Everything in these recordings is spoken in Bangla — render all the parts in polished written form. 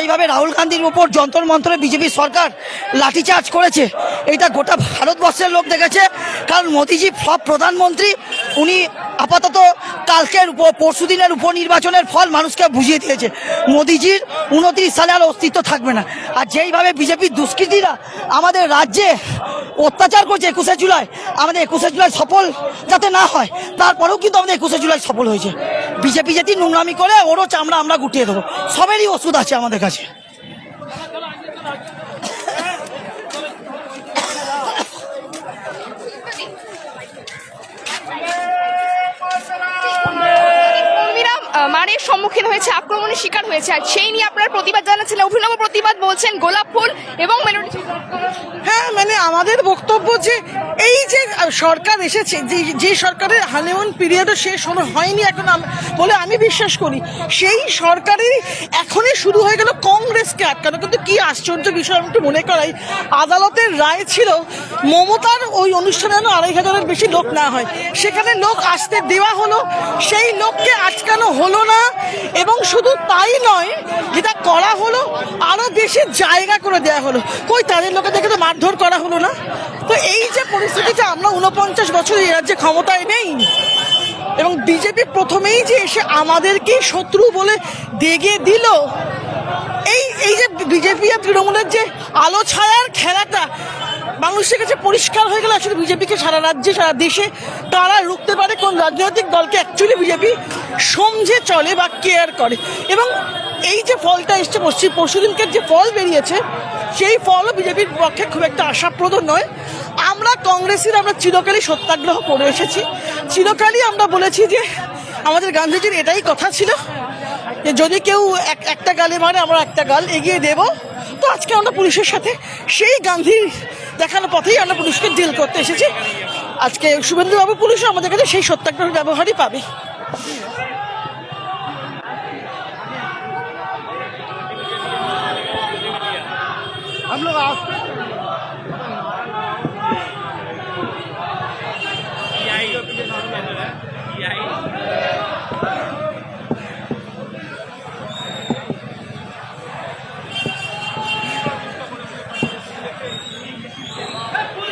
যেইভাবে রাহুল গান্ধীর উপর যন্ত্র মন্ত্রে বিজেপি সরকার লাঠিচার্জ করেছে, এটা গোটা ভারতবর্ষের লোক দেখেছে। কারণ মোদিজি ফ্লপ প্রধানমন্ত্রী, উনি আপাতত কালকের পরশু দিনের উপনির্বাচনের ফল মানুষকে বুঝিয়ে দিয়েছে মোদিজির 29 সালে আর অস্তিত্ব থাকবে না। আর যেইভাবে বিজেপির দুষ্কৃতীরা আমাদের রাজ্যে অত্যাচার করছে 21শে জুলাই, আমাদের 21শে জুলাই সফল যাতে না হয়, তারপরেও কিন্তু আমাদের 21শে জুলাই সফল হয়েছে। বিজেপি যদি নোংরামি করে ওরও চামড়া আমরা গুটিয়ে দেবো, সবেরই ওষুধ আছে আমাদের কাছে। মারের সম্মুখীন হয়েছে, আক্রমণের শিকার হয়েছে, আর সেই নিয়ে আপনার প্রতিবাদ জানাচ্ছিলেন, অভিনব প্রতিবাদ বলছেন, গোলাপ ফুল এবং মেলোডি। হ্যাঁ, মানে আমাদের বক্তব্য যে এই যে সরকার এসেছে, যে সরকারের হানিমুন পিরিয়ডও শেষ হয়নি এখন বলে আমি বিশ্বাস করি, সেই সরকারই এখনই শুরু হয়ে গেল কংগ্রেসকে আটকানো। কিন্তু কি আশ্চর্য বিষয়, আমি একটু মনে করাই, আদালতের রায় ছিল মমতার ওই অনুষ্ঠানে যেন 2500-এর বেশি লোক না হয়, সেখানে লোক আসতে দেওয়া হলো, সেই লোককে আটকানো হলো না। এবং শুধু তাই নয়, যেটা করা হলো আরো বেশি জায়গা করে দেওয়া হলো। কই তাদের লোকেদেরকে তো মারধর করা হলো না। তো এই যে পরিস্থিতিতে আমরা 49 বছর এই রাজ্যে ক্ষমতায় নেই, এবং বিজেপি প্রথমেই যে এসে আমাদেরকে শত্রু বলে দেখিয়ে দিল, এই যে বিজেপি আর তৃণমূলের যে আলো ছায়ার খেলাটা মানুষের কাছে পরিষ্কার হয়ে গেল। আসলে বিজেপিকে সারা রাজ্যে সারা দেশে কারা রুখতে পারে, কোন রাজনৈতিক দলকে অ্যাকচুয়ালি বিজেপি সমঝে চলে বা কেয়ার করে। এবং এই যে ফলটা এসছে পরশুদিনকে যে ফল বেরিয়েছে, সেই ফলও বিজেপির পক্ষে খুব একটা আশাপ্রদ নয়। আমরা কংগ্রেসের আমরা চিরকালই সত্যাগ্রহ করে এসেছি, চিরকালই আমরা বলেছি যে আমাদের গান্ধীজির এটাই কথা ছিল যে যদি কেউ একটা গালে মারে আমরা একটা গাল এগিয়ে দেব। তো আজকে আমরা পুলিশের সাথে সেই গান্ধীর দেখানো পথেই আমরা পুলিশকে ডিল করতে এসেছি। আজকে শুভেন্দুবাবু পুলিশও আমাদের কাছে সেই সত্যাগ্রহ ব্যবহারই পাবে।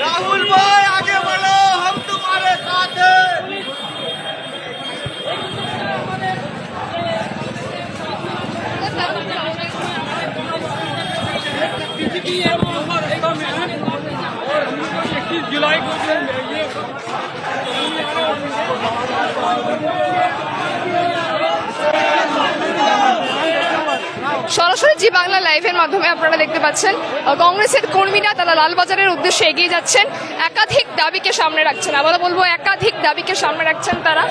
राहुल भाई आगे बढ़ो, हम तुम्हारे साथ हैं। जुलाई को সরাসরি জি বাংলা লাইভের মাধ্যমে আপনারা দেখতে পাচ্ছেন কংগ্রেসের কর্মীরা তারা লালবাজারের উদ্দেশ্যে এগিয়ে যাচ্ছেন, একাধিক দাবিকে সামনে রাখছেন। আবারও বলবো, একাধিক দাবিকে সামনে রাখছেন তারা।